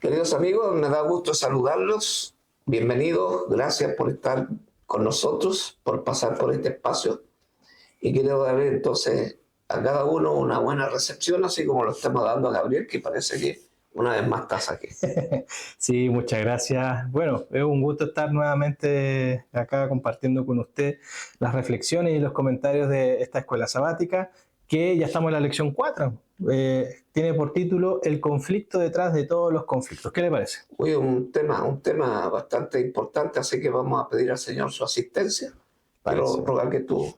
Queridos amigos, me da gusto saludarlos. Bienvenidos, gracias por estar con nosotros, por pasar por este espacio. Y quiero darle entonces a cada uno una buena recepción, así como lo estamos dando a Gabriel, que parece que una vez más estás aquí. Sí, muchas gracias. Bueno, es un gusto estar nuevamente acá compartiendo con usted las reflexiones y los comentarios de esta escuela sabática, que ya estamos en la lección 4. Tiene por título El conflicto detrás de todos los conflictos. ¿Qué le parece? Hoy un tema bastante importante, así que vamos a pedir al Señor su asistencia. Parece. Quiero rogar que tú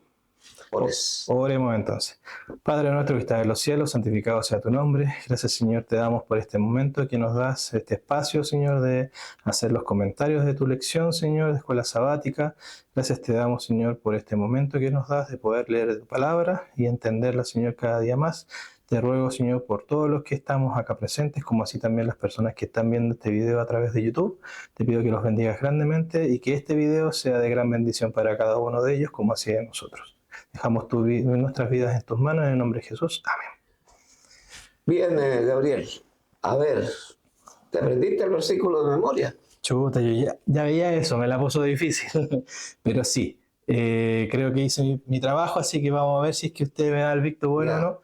ores. Oremos entonces. Padre nuestro que estás en los cielos, santificado sea tu nombre. Gracias, Señor, te damos por este momento que nos das este espacio, Señor, de hacer los comentarios de tu lección, Señor, de escuela sabática. Gracias te damos, Señor, por este momento que nos das de poder leer tu palabra y entenderla, Señor, cada día más. Te ruego, Señor, por todos los que estamos acá presentes, como así también las personas que están viendo este video a través de YouTube. Te pido que los bendigas grandemente y que este video sea de gran bendición para cada uno de ellos, como así de nosotros. Dejamos nuestras vidas en tus manos, en el nombre de Jesús. Amén. Bien, Gabriel, a ver, ¿te aprendiste el versículo de memoria? Chuta, yo ya veía eso, me la puso difícil. Pero sí, creo que hice mi trabajo, así que vamos a ver si es que usted me da el visto bueno o no.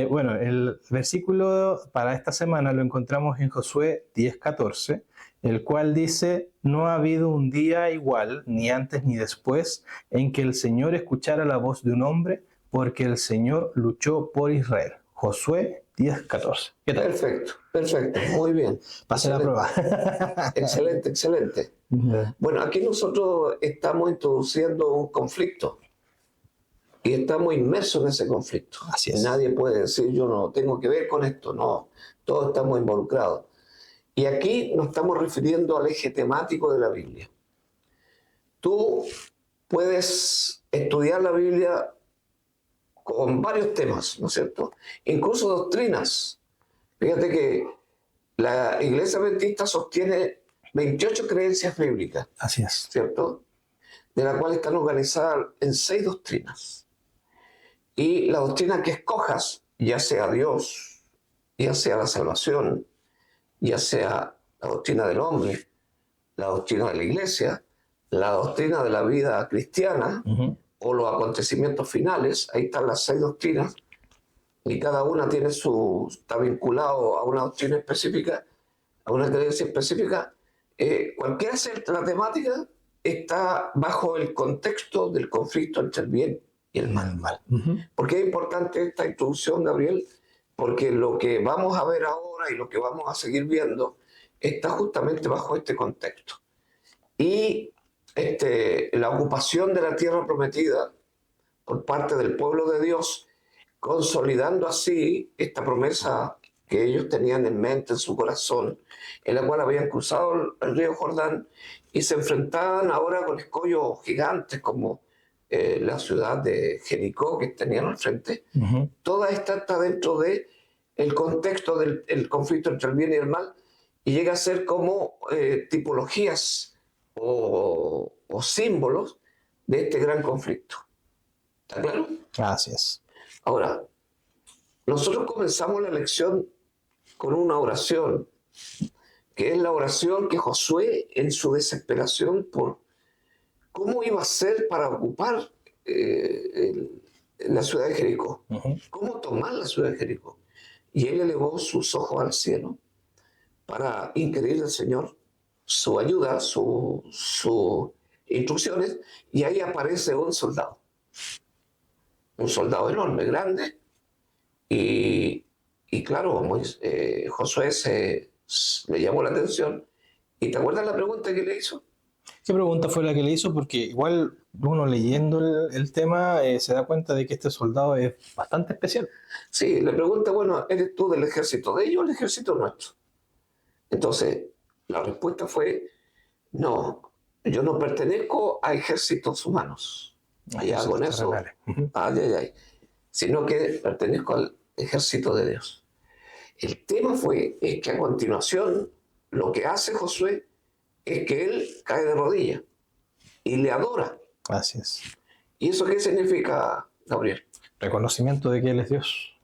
Bueno, el versículo para esta semana lo encontramos en Josué 10:14, el cual dice: no ha habido un día igual, ni antes ni después, en que el Señor escuchara la voz de un hombre, porque el Señor luchó por Israel. Josué 10:14. ¿Qué tal? Perfecto, perfecto, muy bien. Pase la prueba. Excelente, excelente. Bueno, aquí nosotros estamos introduciendo un conflicto y estamos inmersos en ese conflicto. Así es. Nadie puede decir yo no tengo que ver con esto, no, todos estamos involucrados. Y aquí nos estamos refiriendo al eje temático de la Biblia. Tú puedes estudiar la Biblia con varios temas, ¿no es cierto? Incluso doctrinas. Fíjate que la Iglesia Adventista sostiene 28 creencias bíblicas, Así es. ¿cierto? De las cuales están organizadas en 6 doctrinas. Y la doctrina que escojas, ya sea Dios, ya sea la salvación, ya sea la doctrina del hombre, la doctrina de la Iglesia, la doctrina de la vida cristiana, o los acontecimientos finales, ahí están las 6 doctrinas, y cada una está vinculado a una doctrina específica, a una creencia específica. Cualquiera sea la temática, está bajo el contexto del conflicto entre el bien y el mal. ¿Por qué es importante esta introducción, Gabriel? Porque lo que vamos a ver ahora y lo que vamos a seguir viendo está justamente bajo este contexto. Y la ocupación de la tierra prometida por parte del pueblo de Dios, consolidando así esta promesa que ellos tenían en mente, en su corazón, en la cual habían cruzado el río Jordán y se enfrentaban ahora con escollos gigantes como la ciudad de Jericó que tenían al frente. Toda esta está dentro del contexto del conflicto entre el bien y el mal y llega a ser como tipologías o símbolos de este gran conflicto. ¿Está claro? Así es. Ahora, nosotros comenzamos la lección con una oración, que es la oración que Josué, en su desesperación por cómo iba a ser para ocupar la ciudad de Jericó, cómo tomar la ciudad de Jericó. Y él elevó sus ojos al cielo para inquirir al Señor su ayuda, sus instrucciones, y ahí aparece un soldado enorme, grande, y claro, Josué le llamó la atención. ¿Y te acuerdas la pregunta que le hizo? ¿Qué pregunta fue la que le hizo? Porque igual uno leyendo el tema se da cuenta de que este soldado es bastante especial. Sí, le pregunta, bueno, ¿eres tú del ejército de ellos o del ejército nuestro? Entonces, la respuesta fue, no, yo no pertenezco a ejércitos humanos. Allá con eso, sino que pertenezco al ejército de Dios. El tema es que a continuación lo que hace Josué es que él cae de rodillas y le adora. Así es. ¿Y eso qué significa, Gabriel? Reconocimiento de que Él es Dios.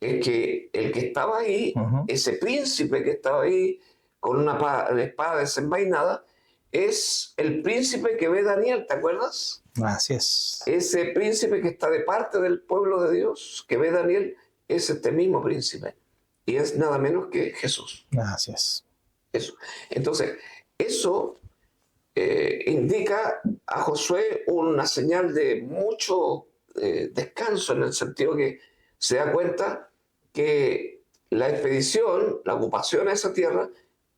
es que el que estaba ahí, Ujú. ese príncipe que estaba ahí con una espada desenvainada, es el príncipe que ve Daniel, ¿te acuerdas? Así es. Ese príncipe que está de parte del pueblo de Dios, que ve Daniel, es este mismo príncipe. Y es nada menos que Jesús. Así es. Eso. Entonces, eso indica a Josué una señal de mucho descanso, en el sentido que se da cuenta que la expedición, la ocupación a esa tierra,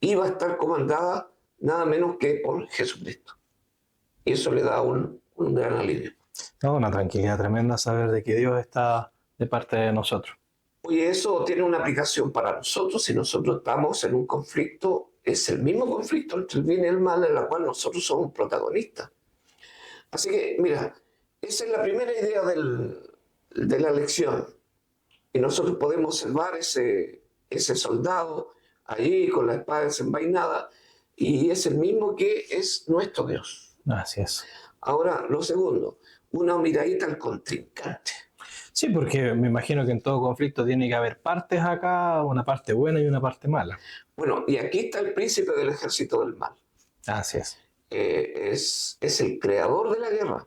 iba a estar comandada nada menos que por Jesucristo. Y eso le da un gran alivio. No, una tranquilidad tremenda saber de que Dios está de parte de nosotros. Oye, eso tiene una aplicación para nosotros. Si nosotros estamos en un conflicto, es el mismo conflicto entre el bien y el mal, en la cual nosotros somos protagonistas. Así que, mira, esa es la primera idea de la lección. Y nosotros podemos observar ese soldado allí con la espada desenvainada, y es el mismo que es nuestro Dios. Así es. Ahora, lo segundo, una miradita al contrincante. Sí, porque me imagino que en todo conflicto tiene que haber partes acá, una parte buena y una parte mala. Bueno, y aquí está el príncipe del ejército del mal. Así es. Es el creador de la guerra.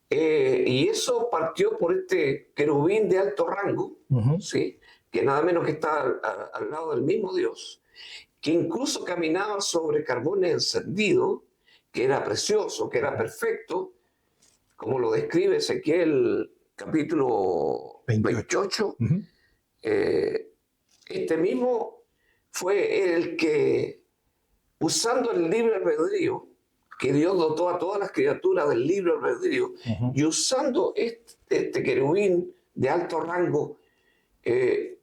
Y eso partió por este querubín de alto rango, Ujú. ¿sí? Que nada menos que está al lado del mismo Dios, que incluso caminaba sobre carbones encendidos, que era precioso, que era perfecto, como lo describe Ezequiel capítulo 28. Ujú. Este mismo fue el que, usando el libre albedrío, que Dios dotó a todas las criaturas del libre albedrío, Ujú. y usando este querubín de alto rango,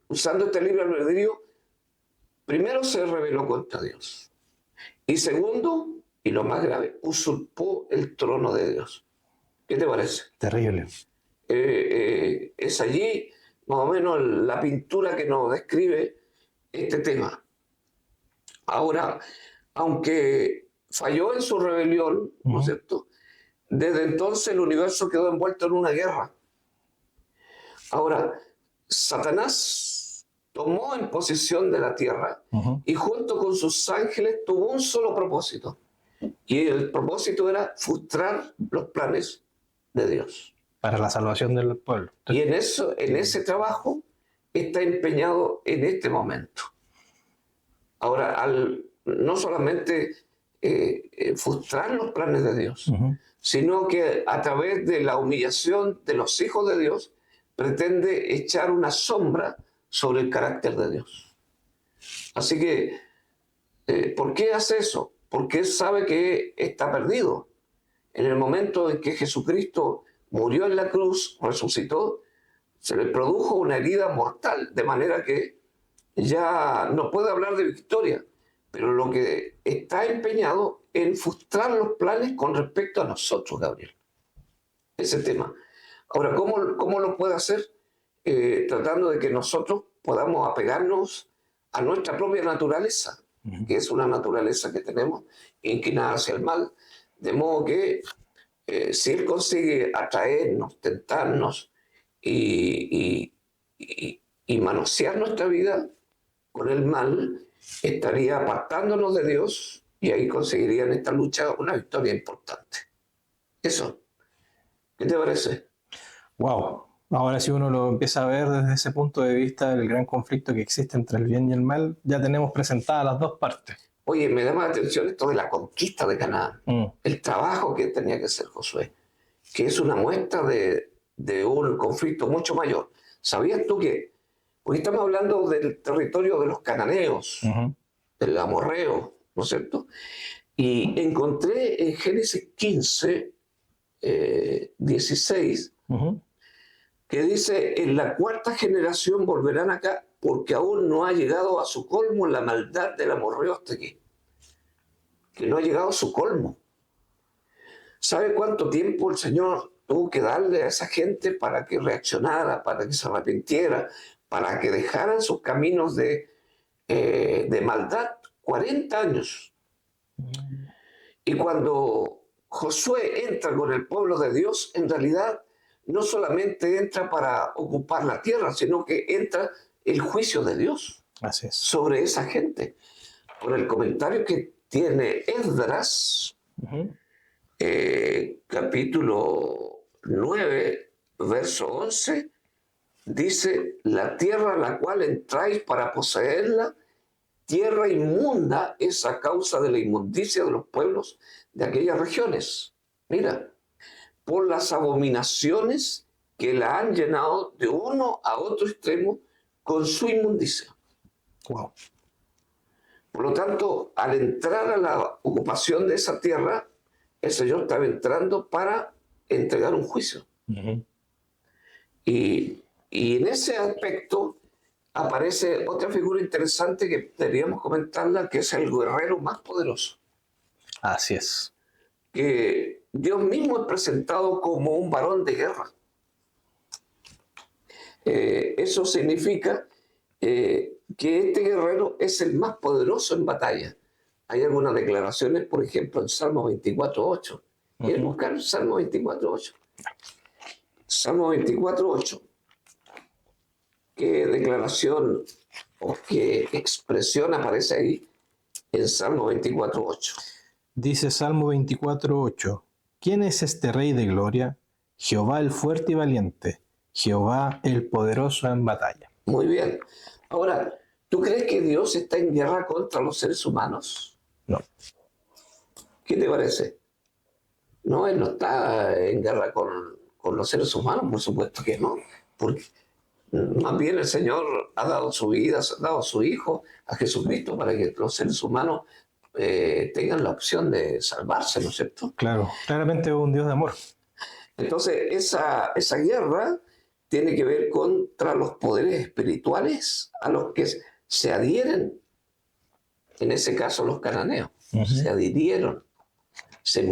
usando este libre albedrío, primero se rebeló contra Dios. Y segundo, y lo más grave, usurpó el trono de Dios. ¿Qué te parece? Terrible. Es allí más o menos la pintura que nos describe este tema. Ahora, aunque falló en su rebelión, ¿no es cierto? Desde entonces el universo quedó envuelto en una guerra. Ahora, Satanás tomó en posesión de la tierra Ujú. y junto con sus ángeles tuvo un solo propósito. Y el propósito era frustrar los planes de Dios. Para la salvación del pueblo. Y en ese trabajo está empeñado en este momento. Ahora, al no solamente frustrar los planes de Dios, Ujú. sino que a través de la humillación de los hijos de Dios, pretende echar una sombra sobre el carácter de Dios. Así que, ¿por qué hace eso? Porque él sabe que está perdido. En el momento en que Jesucristo murió en la cruz, resucitó, se le produjo una herida mortal, de manera que ya no puede hablar de victoria, pero lo que está empeñado en frustrar los planes con respecto a nosotros, Gabriel. Ese tema. Ahora, ¿cómo lo puede hacer? Tratando de que nosotros podamos apegarnos a nuestra propia naturaleza, Ujú. que es una naturaleza que tenemos inclinada hacia el mal, de modo que si él consigue atraernos, tentarnos y manosear nuestra vida con el mal, estaría apartándonos de Dios, y ahí conseguiría en esta lucha una victoria importante. Eso, ¿qué te parece? Wow. Ahora si uno lo empieza a ver desde ese punto de vista, el gran conflicto que existe entre el bien y el mal, ya tenemos presentadas las dos partes. Oye, me llama la atención esto de la conquista de Canaán, Mm. el trabajo que tenía que hacer Josué, que es una muestra de un conflicto mucho mayor. ¿Sabías tú que hoy estamos hablando del territorio de los cananeos, Ujú. del amorreo, ¿no es cierto? Y encontré en Génesis 15, 16, Ujú. que dice: en la cuarta generación volverán acá, porque aún no ha llegado a su colmo la maldad del amorreo hasta aquí. Que no ha llegado a su colmo. ¿Sabe cuánto tiempo el Señor tuvo que darle a esa gente para que reaccionara, para que se arrepintiera, para que dejaran sus caminos de maldad? 40 años. Y cuando Josué entra con el pueblo de Dios, en realidad no solamente entra para ocupar la tierra, sino que entra el juicio de Dios Así es. sobre esa gente. Por el comentario que tiene Esdras, Ujú. capítulo 9, verso 11, dice: la tierra a la cual entráis para poseerla, tierra inmunda es a causa de la inmundicia de los pueblos de aquellas regiones. Mira, por las abominaciones que la han llenado de uno a otro extremo con su inmundicia. Wow. Por lo tanto, al entrar a la ocupación de esa tierra, el Señor estaba entrando para entregar un juicio. Ujú. Y en ese aspecto aparece otra figura interesante que deberíamos comentarla, que es el guerrero más poderoso, Así es. que Dios mismo es presentado como un varón de guerra. Eso significa que este guerrero es el más poderoso en batalla. Hay algunas declaraciones, por ejemplo, en Salmo 24.8. ¿Quieres buscar Salmo 24.8? Salmo 24.8. ¿Qué declaración o qué expresión aparece ahí en Salmo 24.8? Dice Salmo 24:8. ¿Quién es este Rey de gloria? Jehová el fuerte y valiente, Jehová el poderoso en batalla. Muy bien. Ahora, ¿tú crees que Dios está en guerra contra los seres humanos? No. ¿Qué te parece? No, Él no está en guerra con los seres humanos, por supuesto que no. Porque más bien el Señor ha dado su vida, ha dado a su Hijo, a Jesucristo, para que los seres humanos tengan la opción de salvarse, ¿no es cierto? Claro, claramente un Dios de amor. Entonces, esa guerra tiene que ver contra los poderes espirituales a los que se adhieren, en ese caso los cananeos, se adhirieron, se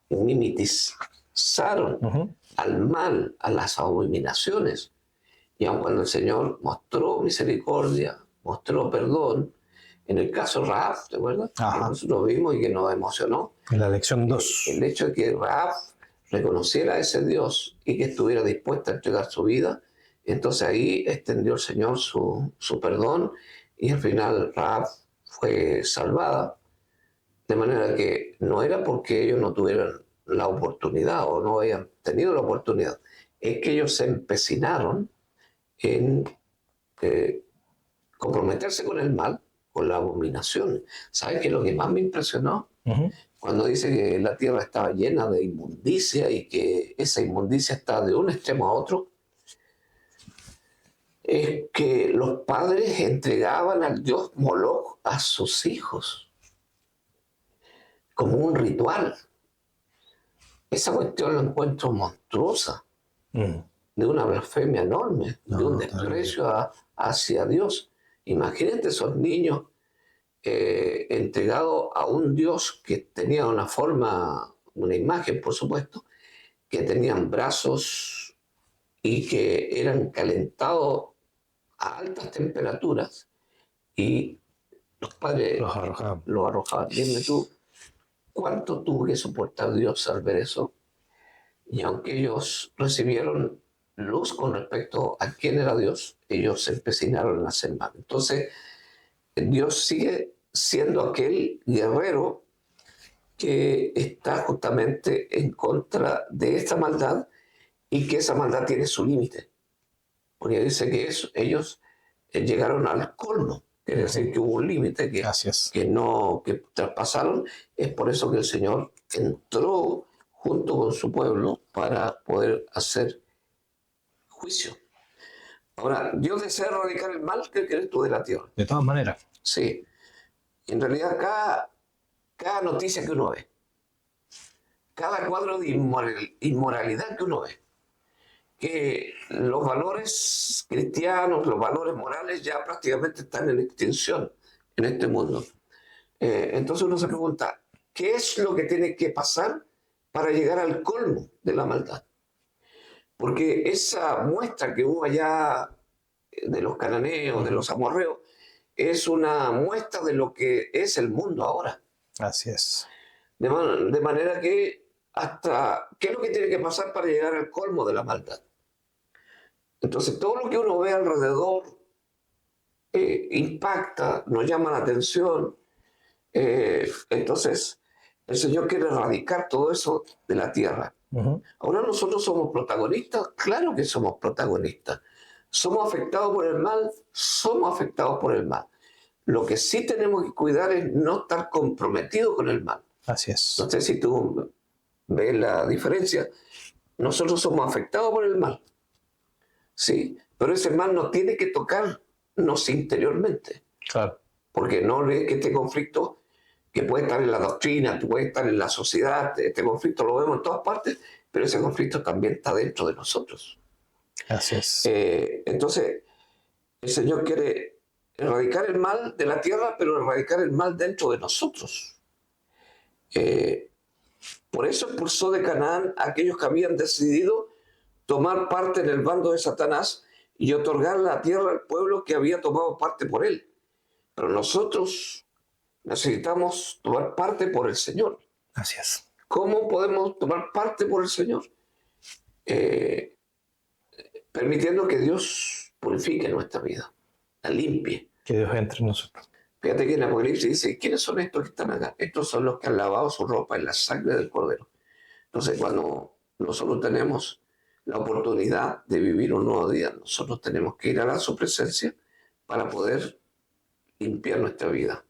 mimetizaron al mal, a las abominaciones. Y aun cuando el Señor mostró misericordia, mostró perdón, en el caso Rahab, ¿te acuerdas? Que nosotros vimos y que nos emocionó. En la lección 2. El hecho de que Rahab reconociera a ese Dios y que estuviera dispuesta a entregar su vida, entonces ahí extendió el Señor su perdón y al final Rahab fue salvada. De manera que no era porque ellos no tuvieran la oportunidad o no habían tenido la oportunidad, es que ellos se empecinaron en comprometerse con el mal, con la abominación. ¿Sabes qué es lo que más me impresionó? Cuando dice que la tierra estaba llena de inmundicia y que esa inmundicia está de un extremo a otro, es que los padres entregaban al dios Moloch a sus hijos como un ritual. Esa cuestión la encuentro monstruosa, de una blasfemia enorme, de un desprecio hacia Dios. Imagínate esos niños entregados a un Dios que tenía una forma, una imagen, por supuesto, que tenían brazos y que eran calentados a altas temperaturas y los padres los arrojaban. Dime tú, ¿cuánto tuvo que soportar Dios al ver eso? Y aunque ellos recibieron luz con respecto a quién era Dios, ellos se empecinaron en hacer mal. Entonces, Dios sigue siendo aquel guerrero que está justamente en contra de esta maldad y que esa maldad tiene su límite. Porque dice que ellos llegaron al colmo, quiere decir que hubo un límite que traspasaron. Es por eso que el Señor entró junto con su pueblo para poder hacer juicio. Ahora, Dios desea erradicar el mal. ¿Qué crees tú de la tierra? De todas maneras. Sí. En realidad, cada noticia que uno ve, cada cuadro de inmoralidad que uno ve, que los valores cristianos, los valores morales ya prácticamente están en extinción en este mundo. Entonces uno se pregunta, ¿qué es lo que tiene que pasar para llegar al colmo de la maldad? Porque esa muestra que hubo allá de los cananeos, de los amorreos, es una muestra de lo que es el mundo ahora. Así es. De manera que hasta qué es lo que tiene que pasar para llegar al colmo de la maldad. Entonces, todo lo que uno ve alrededor impacta, nos llama la atención. Entonces, el Señor quiere erradicar todo eso de la tierra. Ahora nosotros somos protagonistas, claro que somos protagonistas. ¿Somos afectados por el mal? Somos afectados por el mal. Lo que sí tenemos que cuidar es no estar comprometidos con el mal. Así es. No sé si tú ves la diferencia. Nosotros somos afectados por el mal, sí, pero ese mal nos tiene que tocarnos interiormente. Claro. Porque no lees que este conflicto, que puede estar en la doctrina, que puede estar en la sociedad, este conflicto lo vemos en todas partes, pero ese conflicto también está dentro de nosotros. Así es. Entonces, el Señor quiere erradicar el mal de la tierra, pero erradicar el mal dentro de nosotros. Por eso expulsó de Canaán a aquellos que habían decidido tomar parte en el bando de Satanás y otorgar la tierra al pueblo que había tomado parte por él. Pero nosotros necesitamos tomar parte por el Señor. Así es. ¿Cómo podemos tomar parte por el Señor? Permitiendo que Dios purifique nuestra vida, la limpie. Que Dios entre en nosotros. Fíjate que en Apocalipsis dice, ¿quiénes son estos que están acá? Estos son los que han lavado su ropa en la sangre del Cordero. Entonces, cuando nosotros tenemos la oportunidad de vivir un nuevo día, nosotros tenemos que ir a su presencia para poder limpiar nuestra vida,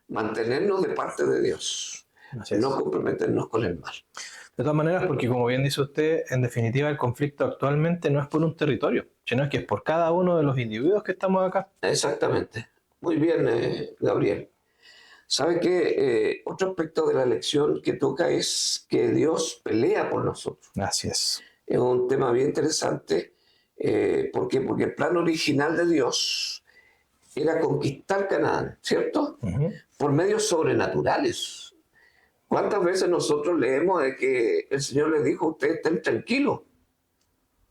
mantenernos de parte de Dios, no comprometernos con el mal. De todas maneras, porque como bien dice usted, en definitiva el conflicto actualmente no es por un territorio, sino que es por cada uno de los individuos que estamos acá. Exactamente. Muy bien, Gabriel. ¿Sabe qué? Otro aspecto de la lección que toca es que Dios pelea por nosotros. Así es. Es un tema bien interesante. ¿Por qué? Porque el plan original de Dios era conquistar Canaán, ¿cierto? Por medios sobrenaturales. ¿Cuántas veces nosotros leemos de que el Señor les dijo, ustedes estén tranquilos,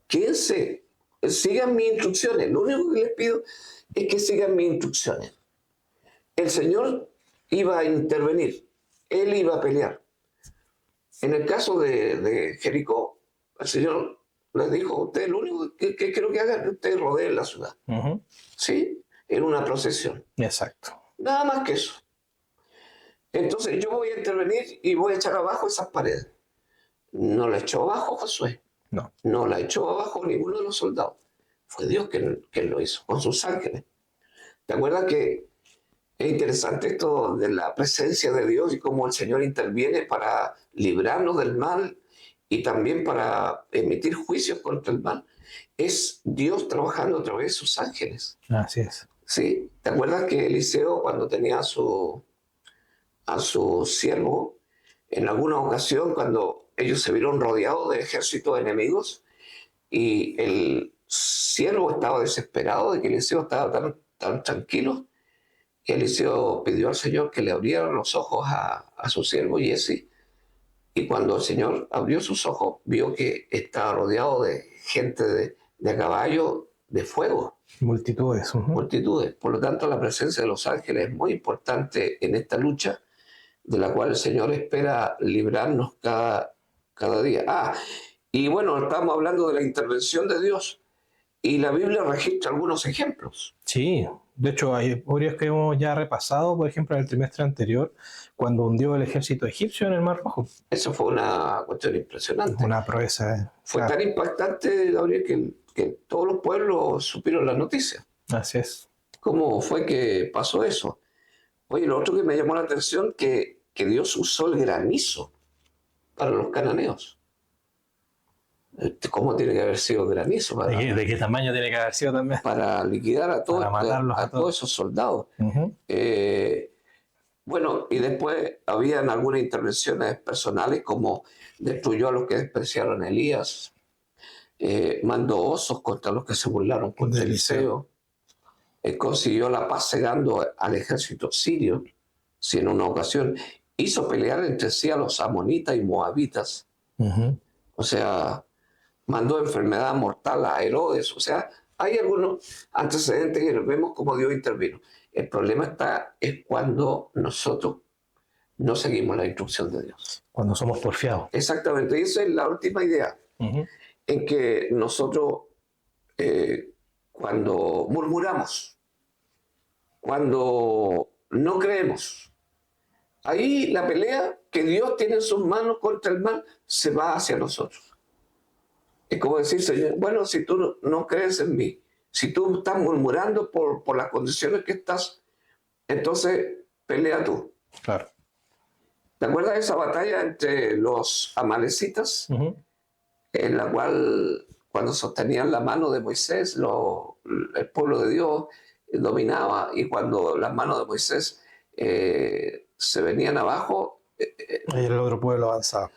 quédense, sigan mis instrucciones? Lo único que les pido es que sigan mis instrucciones. El Señor iba a intervenir, Él iba a pelear. En el caso de Jericó, el Señor les dijo, ustedes lo único que quiero que hagan es ustedes rodeen la ciudad. ¿Sí? En una procesión. Exacto. Nada más que eso. Entonces yo voy a intervenir y voy a echar abajo esas paredes. No la echó abajo Josué. No. No la echó abajo ninguno de los soldados. Fue Dios quien lo hizo, con sus ángeles. ¿Te acuerdas que es interesante esto de la presencia de Dios y cómo el Señor interviene para librarnos del mal y también para emitir juicios contra el mal? Es Dios trabajando a través de sus ángeles. Así es. Sí. ¿Te acuerdas que Eliseo, cuando tenía a su siervo, en alguna ocasión, cuando ellos se vieron rodeados de ejércitos enemigos y el siervo estaba desesperado de que Eliseo estaba tan tranquilo, y Eliseo pidió al Señor que le abriera los ojos a su siervo Giesi, y cuando el Señor abrió sus ojos, vio que estaba rodeado de gente de a caballo, de fuego. Multitudes. Multitudes. Por lo tanto, la presencia de los ángeles es muy importante en esta lucha, de la cual el Señor espera librarnos cada día. Y bueno, estamos hablando de la intervención de Dios, y la Biblia registra algunos ejemplos. Sí, de hecho hay varios que hemos ya repasado, por ejemplo, en el trimestre anterior, cuando hundió el ejército egipcio en el Mar Rojo. Eso fue una cuestión impresionante. Una proeza. Fue tan impactante, Gabriel, que todos los pueblos supieron la noticia. Así es. ¿Cómo fue que pasó eso? Oye, lo otro que me llamó la atención, que Dios usó el granizo para los cananeos. ¿Cómo tiene que haber sido granizo? ¿De qué tamaño tiene que haber sido también? Para liquidar a todos esos soldados. Bueno, y después habían algunas intervenciones personales, como destruyó a los que despreciaron a Elías, mandó osos contra los que se burlaron contra Eliseo, consiguió la paz cegando al ejército sirio, si en una ocasión hizo pelear entre sí a los amonitas y moabitas. O sea, mandó enfermedad mortal a Herodes. O sea, hay algunos antecedentes que vemos cómo Dios intervino. El problema es cuando nosotros no seguimos la instrucción de Dios. Cuando somos porfiados. Exactamente, y esa es la última idea, Ujú. en que nosotros cuando murmuramos, cuando no creemos, ahí la pelea que Dios tiene en sus manos contra el mal se va hacia nosotros. Es como decir, Señor, bueno, si tú no crees en mí, si tú estás murmurando por las condiciones que estás, entonces pelea tú. Claro. ¿Te acuerdas de esa batalla entre los amalecitas? Ujú. En la cual, cuando sostenían la mano de Moisés, el pueblo de Dios dominaba, y cuando las manos de Moisés se venían abajo, Y el otro pueblo avanzado.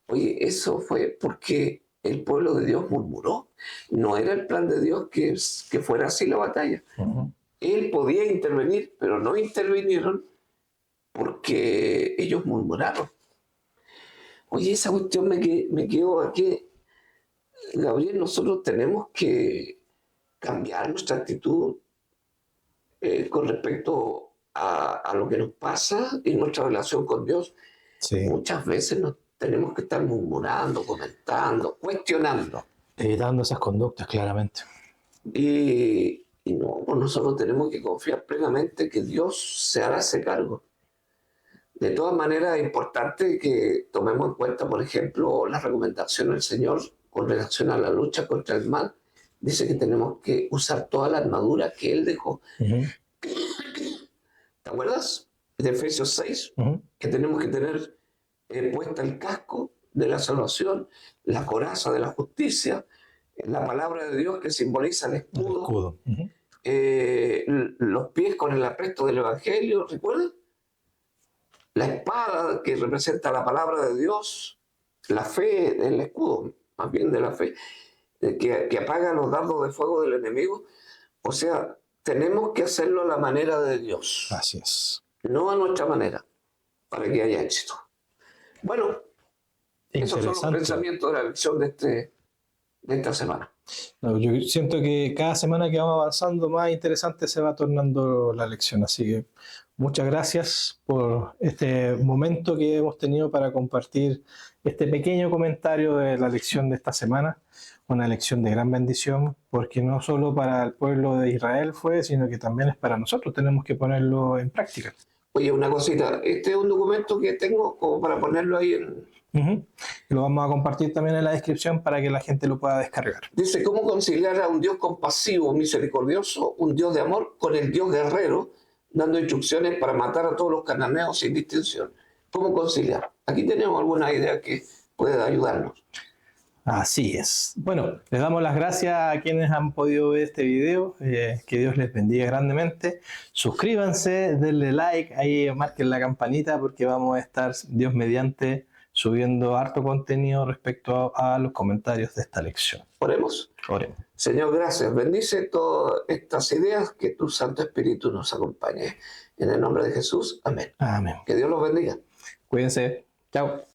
oye, eso fue porque el pueblo de Dios murmuró. No era el plan de Dios que fuera así la batalla. Ujú. Él podía intervenir, pero no intervinieron porque ellos murmuraron. Oye, esa cuestión me quedó aquí. Gabriel, nosotros tenemos que cambiar nuestra actitud con respecto a lo que nos pasa en nuestra relación con Dios. Sí. Muchas veces nos tenemos que estar murmurando, comentando, cuestionando. Evitando esas conductas, claramente. Y no, pues nosotros tenemos que confiar plenamente que Dios se hará ese cargo. De todas maneras, es importante que tomemos en cuenta, por ejemplo, la recomendación del Señor con relación a la lucha contra el mal. Dice que tenemos que usar toda la armadura que Él dejó. Ujú. ¿Te acuerdas? De Efesios 6, Ujú. que tenemos que tener puesta el casco de la salvación, la coraza de la justicia, la palabra de Dios que simboliza el El escudo, escudo. Ujú. los pies con el apresto del Evangelio, ¿recuerdas? La espada que representa la palabra de Dios, la fe del escudo, más bien de la fe, que apaga los dardos de fuego del enemigo. O sea, tenemos que hacerlo a la manera de Dios, Así es. no a nuestra manera, para que haya éxito. Bueno, esos son los Interesante. pensamientos de la lección de esta semana. No, yo siento que cada semana que vamos avanzando, más interesante se va tornando la lección. Así que muchas gracias por este momento que hemos tenido para compartir este pequeño comentario de la lección de esta semana. Una lección de gran bendición, porque no solo para el pueblo de Israel fue, sino que también es para nosotros. Tenemos que ponerlo en práctica. Oye, una cosita, este es un documento que tengo como para ponerlo ahí en... Ujú. Y lo vamos a compartir también en la descripción para que la gente lo pueda descargar. Dice, ¿cómo conciliar a un Dios compasivo, misericordioso, un Dios de amor, con el Dios guerrero, dando instrucciones para matar a todos los cananeos sin distinción? ¿Cómo conciliar? Aquí tenemos alguna idea que puede ayudarnos. Así es. Bueno, les damos las gracias a quienes han podido ver este video. Que Dios les bendiga grandemente. Suscríbanse, denle like, ahí marquen la campanita porque vamos a estar, Dios mediante, subiendo harto contenido respecto a los comentarios de esta lección. Oremos. Oremos. Señor, gracias. Bendice todas estas ideas, que tu Santo Espíritu nos acompañe. En el nombre de Jesús, amén. Amén. Que Dios los bendiga. Cuídense. Chao.